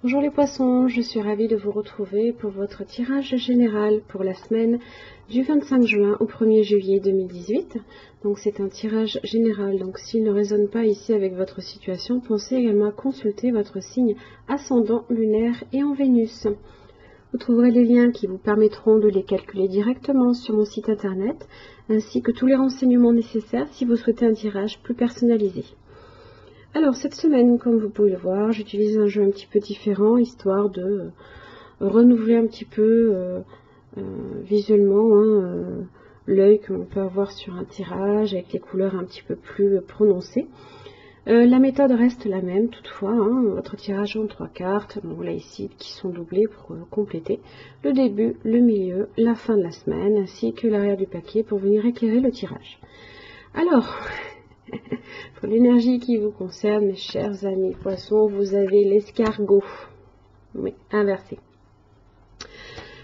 Bonjour les poissons, je suis ravie de vous retrouver pour votre tirage général pour la semaine du 25 juin au 1er juillet 2018. Donc c'est un tirage général, donc s'il ne résonne pas ici avec votre situation, pensez également à consulter votre signe ascendant lunaire et en Vénus. Vous trouverez les liens qui vous permettront de les calculer directement sur mon site internet, ainsi que tous les renseignements nécessaires si vous souhaitez un tirage plus personnalisé. Alors cette semaine, comme vous pouvez le voir, j'utilise un jeu un petit peu différent, histoire de renouveler un petit peu visuellement l'œil que l'on peut avoir sur un tirage, avec les couleurs un petit peu plus prononcées. La méthode reste la même toutefois, votre tirage en 3 cartes, donc là ici qui sont doublées pour compléter le début, le milieu, la fin de la semaine, ainsi que l'arrière du paquet pour venir éclairer le tirage. Alors, pour l'énergie qui vous concerne, mes chers amis poissons, vous avez l'escargot, mais inversé.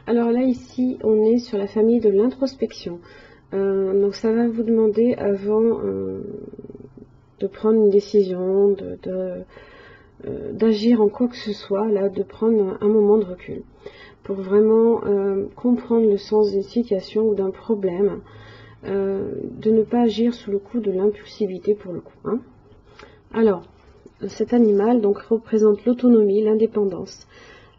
Alors là ici, on est sur la famille de l'introspection. Donc ça va vous demander avant de prendre une décision, d'agir en quoi que ce soit, là, de prendre un moment de recul pour vraiment comprendre le sens d'une situation ou d'un problème. De ne pas agir sous le coup de l'impulsivité pour le coup. Alors, cet animal donc représente l'autonomie, l'indépendance,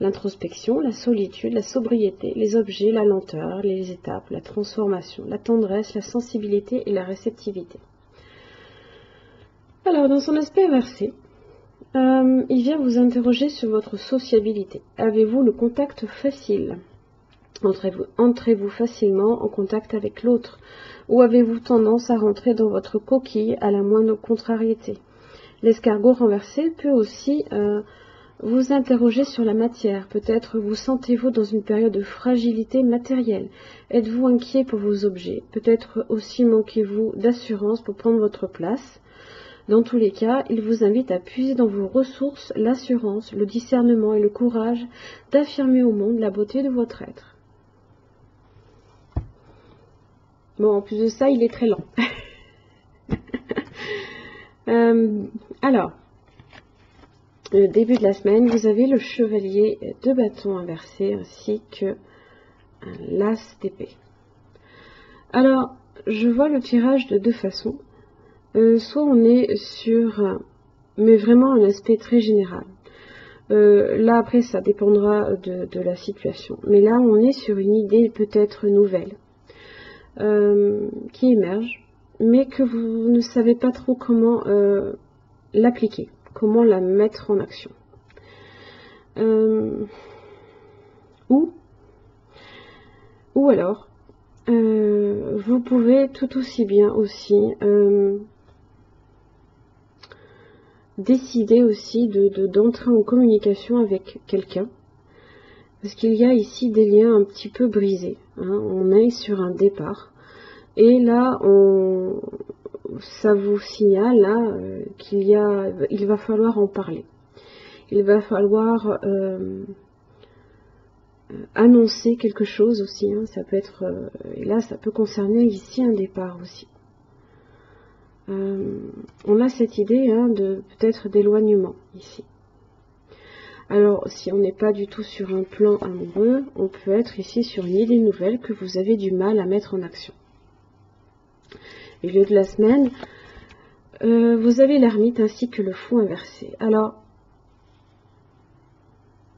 l'introspection, la solitude, la sobriété, les objets, la lenteur, les étapes, la transformation, la tendresse, la sensibilité et la réceptivité. Alors, dans son aspect inversé, il vient vous interroger sur votre sociabilité. Avez-vous le contact facile ? Entrez-vous facilement en contact avec l'autre, ou avez-vous tendance à rentrer dans votre coquille à la moindre contrariété? L'escargot renversé peut aussi vous interroger sur la matière. Peut-être vous sentez-vous dans une période de fragilité matérielle. Êtes-vous inquiet pour vos objets? Peut-être aussi manquez-vous d'assurance pour prendre votre place. Dans tous les cas, il vous invite à puiser dans vos ressources l'assurance, le discernement et le courage d'affirmer au monde la beauté de votre être. Bon, en plus de ça, il est très lent. Alors, le début de la semaine, vous avez le chevalier de bâton inversé ainsi que l'as d'épée. Alors, je vois le tirage de deux façons. Soit on est sur, mais vraiment un aspect très général. Là, après, ça dépendra de la situation. Mais là, on est sur une idée peut-être nouvelle. Qui émerge, mais que vous ne savez pas trop comment l'appliquer, comment la mettre en action. Ou alors, vous pouvez tout aussi bien aussi décider aussi d'entrer en communication avec quelqu'un. Parce qu'il y a ici des liens un petit peu brisés. On est sur un départ. Et là, ça vous signale là, il va falloir en parler. Il va falloir annoncer quelque chose aussi. Ça peut être, et là, ça peut concerner ici un départ aussi. On a cette idée de peut-être d'éloignement ici. Alors, si on n'est pas du tout sur un plan amoureux, on peut être ici sur une idée nouvelle que vous avez du mal à mettre en action. Au lieu de la semaine, vous avez l'ermite ainsi que le fou inversé. Alors,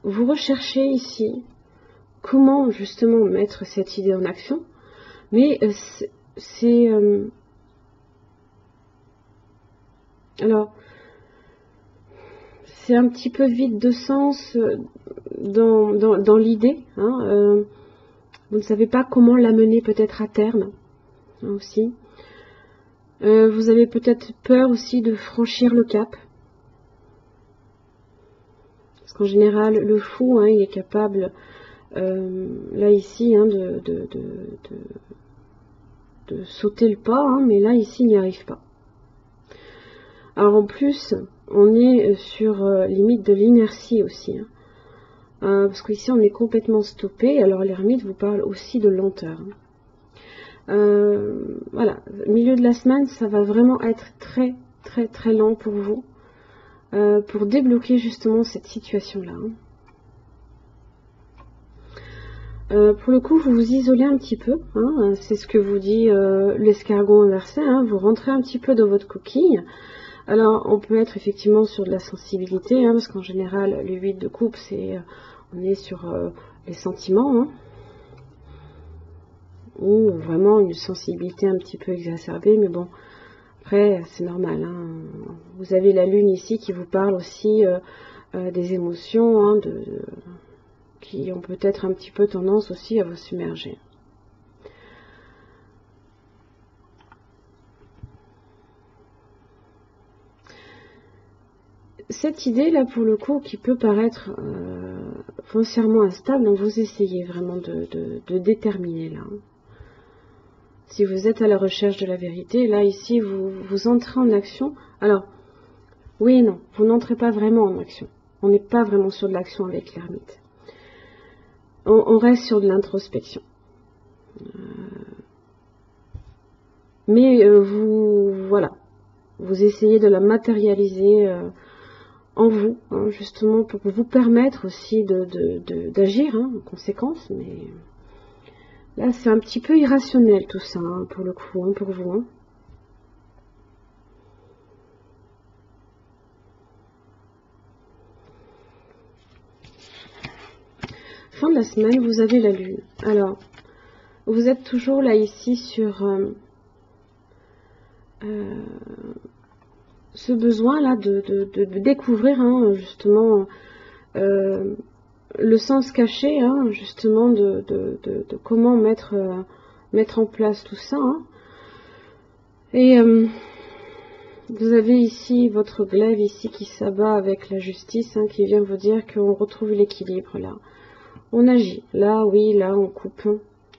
vous recherchez ici comment justement mettre cette idée en action, mais alors, c'est un petit peu vide de sens dans l'idée. Vous ne savez pas comment l'amener peut-être à terme aussi. Vous avez peut-être peur aussi de franchir le cap. Parce qu'en général, le fou, il est capable, là ici, de sauter le pas, mais là ici, il n'y arrive pas. Alors en plus, on est sur limite de l'inertie aussi. Parce qu'ici, on est complètement stoppé. Alors l'ermite vous parle aussi de lenteur. Voilà, au milieu de la semaine, ça va vraiment être très très très lent pour vous, pour débloquer justement cette situation-là. Pour le coup, vous vous isolez un petit peu, hein, c'est ce que vous dit l'escargot inversé, hein, vous rentrez un petit peu dans votre coquille. Alors, on peut être effectivement sur de la sensibilité, hein, parce qu'en général, le 8 de coupe, on est sur les sentiments, hein, ou vraiment une sensibilité un petit peu exacerbée, mais bon, après, c'est normal. Hein. Vous avez la lune ici qui vous parle aussi des émotions, hein, qui ont peut-être un petit peu tendance aussi à vous submerger. Cette idée là, pour le coup, qui peut paraître foncièrement instable, donc vous essayez vraiment de déterminer là. Si vous êtes à la recherche de la vérité, là ici vous entrez en action. Alors oui et non, vous n'entrez pas vraiment en action. On n'est pas vraiment sur de l'action avec l'ermite. On reste sur de l'introspection. Mais voilà, vous essayez de la matérialiser en vous, hein, justement pour vous permettre aussi d'agir hein, en conséquence. Mais là, c'est un petit peu irrationnel tout ça, hein, pour le coup, hein, pour vous. Hein. Fin de la semaine, vous avez la lune. Alors, vous êtes toujours là ici sur ce besoin-là de découvrir hein, justement le sens caché, hein, justement de comment mettre en place tout ça. Hein. Et vous avez ici votre glaive ici qui s'abat avec la justice, hein, qui vient vous dire qu'on retrouve l'équilibre là. On agit. Là, oui, là, on coupe.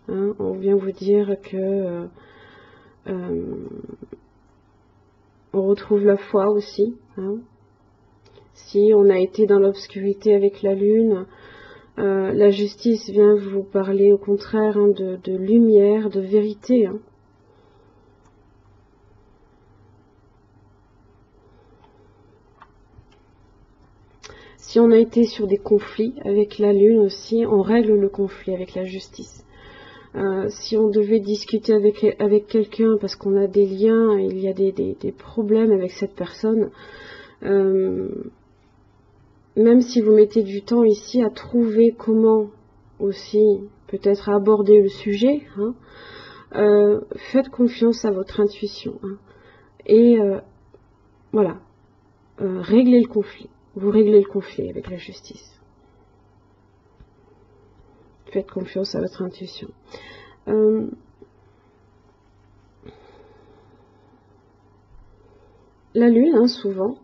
Hein, on vient vous dire que on retrouve la foi aussi. Hein. Si on a été dans l'obscurité avec la lune, la justice vient vous parler au contraire hein, de lumière, de vérité. Hein. Si on a été sur des conflits avec la lune aussi, on règle le conflit avec la justice. Si on devait discuter avec quelqu'un parce qu'on a des liens, il y a des problèmes avec cette personne, même si vous mettez du temps ici à trouver comment aussi peut-être aborder le sujet, hein, faites confiance à votre intuition hein, et voilà, réglez le conflit. Vous réglez le conflit avec la justice. Faites confiance à votre intuition. La lune, hein, souvent,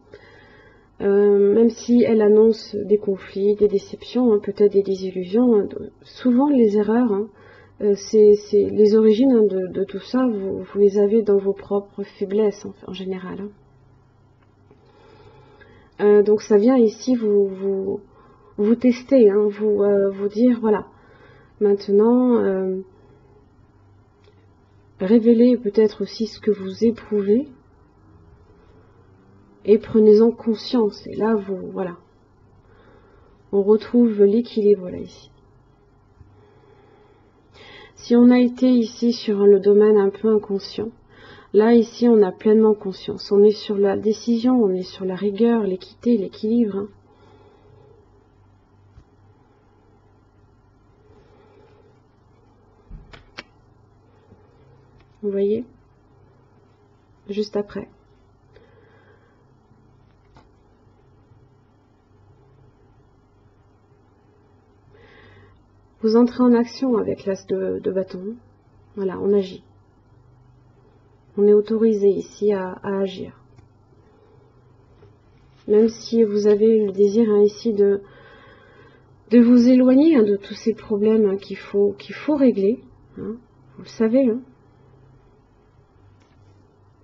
même si elle annonce des conflits, des déceptions, hein, peut-être des désillusions, hein, souvent les erreurs, hein, c'est les origines hein, de tout ça, vous les avez dans vos propres faiblesses en général. Hein. Donc ça vient ici vous tester, hein, vous dire voilà, maintenant révélez peut-être aussi ce que vous éprouvez et prenez-en conscience. Et là voilà, on retrouve l'équilibre là ici. Si on a été ici sur le domaine un peu inconscient, là, ici, on a pleinement conscience. On est sur la décision, on est sur la rigueur, l'équité, l'équilibre. Hein. Vous voyez? Juste après. Vous entrez en action avec l'as de bâton. Voilà, on agit. On est autorisé ici à agir. Même si vous avez le désir hein, ici de vous éloigner hein, de tous ces problèmes hein, qu'il faut régler, hein, vous le savez, hein,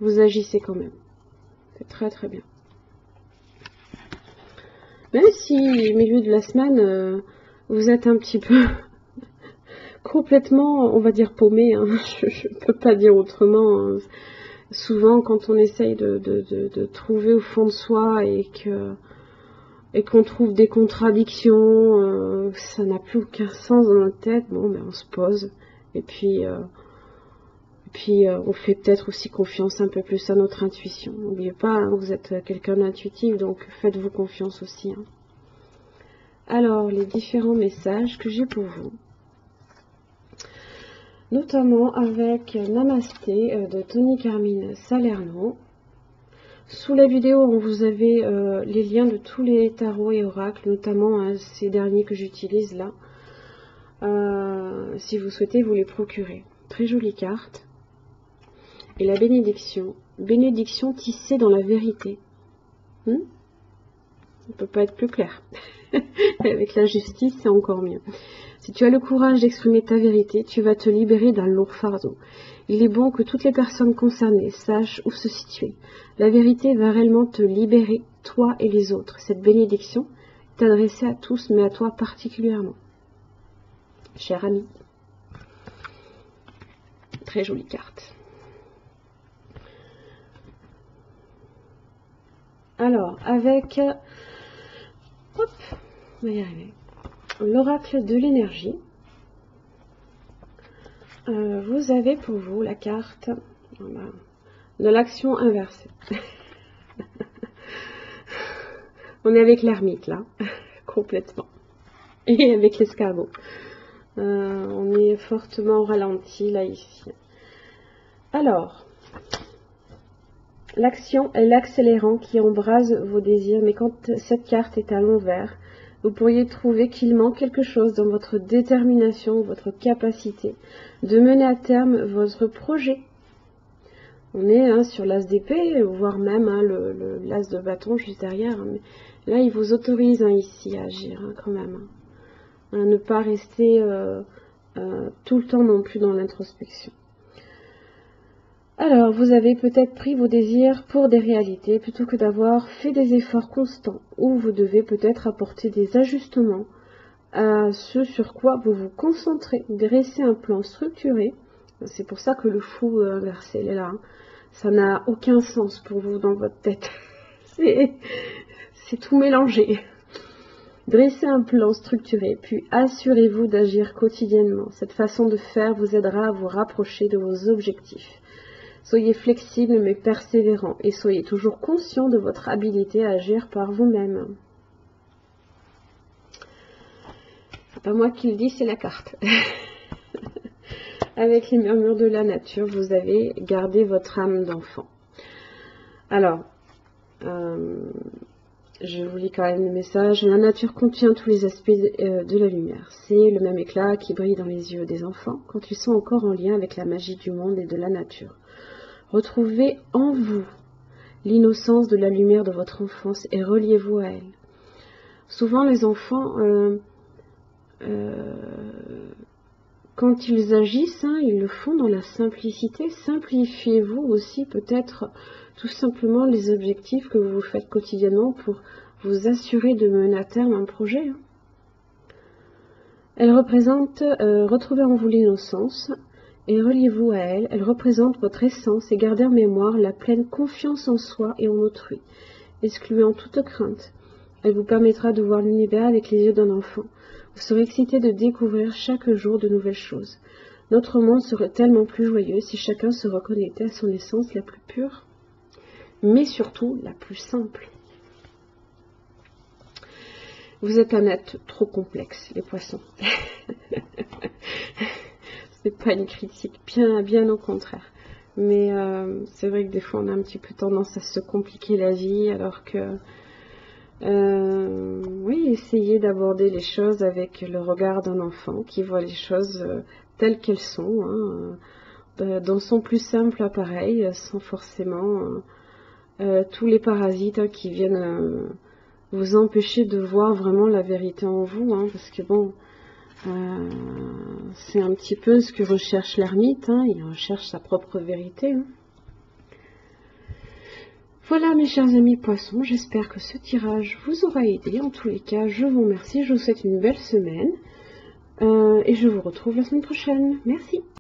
vous agissez quand même. C'est très très bien. Même si au milieu de la semaine, vous êtes un petit peu complètement, on va dire, paumé, hein, je ne peux pas dire autrement. Hein. Souvent, quand on essaye de trouver au fond de soi et que et qu'on trouve des contradictions, ça n'a plus aucun sens dans notre tête, bon, ben on se pose, et puis on fait peut-être aussi confiance un peu plus à notre intuition. N'oubliez pas, hein, vous êtes quelqu'un d'intuitif, donc faites-vous confiance aussi. Hein. Alors, les différents messages que j'ai pour vous, notamment avec Namasté de Tony Carmine Salerno. Sous la vidéo, vous avez les liens de tous les tarots et oracles, notamment ces derniers que j'utilise là. Si vous souhaitez vous les procurer. Très jolie carte. Et la bénédiction. Bénédiction tissée dans la vérité. Ça ne peut pas être plus clair. Avec la justice, c'est encore mieux. Si tu as le courage d'exprimer ta vérité, tu vas te libérer d'un lourd fardeau. Il est bon que toutes les personnes concernées sachent où se situer. La vérité va réellement te libérer, toi et les autres. Cette bénédiction est adressée à tous, mais à toi particulièrement. Cher ami. Très jolie carte. Alors, avec... Hop, on va y arriver. L'oracle de l'énergie. Vous avez pour vous la carte de l'action inversée. On est avec l'ermite là, complètement. Et avec l'escargot. On est fortement ralenti là ici. Alors, l'action est l'accélérant qui embrase vos désirs, mais quand cette carte est à l'envers, vous pourriez trouver qu'il manque quelque chose dans votre détermination, votre capacité de mener à terme votre projet. On est sur l'as d'épée, voire même l'as de bâton juste derrière. Mais là, il vous autorise ici à agir quand même. À ne pas rester tout le temps non plus dans l'introspection. Alors, vous avez peut-être pris vos désirs pour des réalités plutôt que d'avoir fait des efforts constants, ou vous devez peut-être apporter des ajustements à ce sur quoi vous vous concentrez, dresser un plan structuré. C'est pour ça que le fou inversé est là. Hein. Ça n'a aucun sens pour vous dans votre tête. C'est tout mélangé. Dressez un plan structuré, puis assurez-vous d'agir quotidiennement. Cette façon de faire vous aidera à vous rapprocher de vos objectifs. Soyez flexible mais persévérant et soyez toujours conscient de votre habilité à agir par vous-même. C'est pas moi qui le dis, c'est la carte. Avec les murmures de la nature, vous avez gardé votre âme d'enfant. Alors, je vous lis quand même le message. La nature contient tous les aspects de la lumière. C'est le même éclat qui brille dans les yeux des enfants quand ils sont encore en lien avec la magie du monde et de la nature. Retrouvez en vous l'innocence de la lumière de votre enfance et reliez-vous à elle. Souvent, les enfants, quand ils agissent, ils le font dans la simplicité. Simplifiez-vous aussi peut-être tout simplement les objectifs que vous faites quotidiennement pour vous assurer de mener à terme un projet. Elle représente, retrouvez en vous l'innocence et reliez-vous à elle. Elle représente votre essence et gardez en mémoire la pleine confiance en soi et en autrui, excluant toute crainte. Elle vous permettra de voir l'univers avec les yeux d'un enfant. Vous serez excité de découvrir chaque jour de nouvelles choses. Notre monde serait tellement plus joyeux si chacun se reconnectait à son essence la plus pure, mais surtout la plus simple. Vous êtes un être trop complexe, les poissons. C'est pas une critique, bien au contraire. Mais c'est vrai que des fois on a un petit peu tendance à se compliquer la vie, alors que oui, essayez d'aborder les choses avec le regard d'un enfant qui voit les choses telles qu'elles sont, dans son plus simple appareil, sans forcément tous les parasites qui viennent vous empêcher de voir vraiment la vérité en vous, parce que bon, c'est un petit peu ce que recherche l'ermite, il recherche sa propre vérité. Voilà mes chers amis poissons, j'espère que ce tirage vous aura aidé. En tous les cas, je vous remercie, je vous souhaite une belle semaine et je vous retrouve la semaine prochaine. Merci.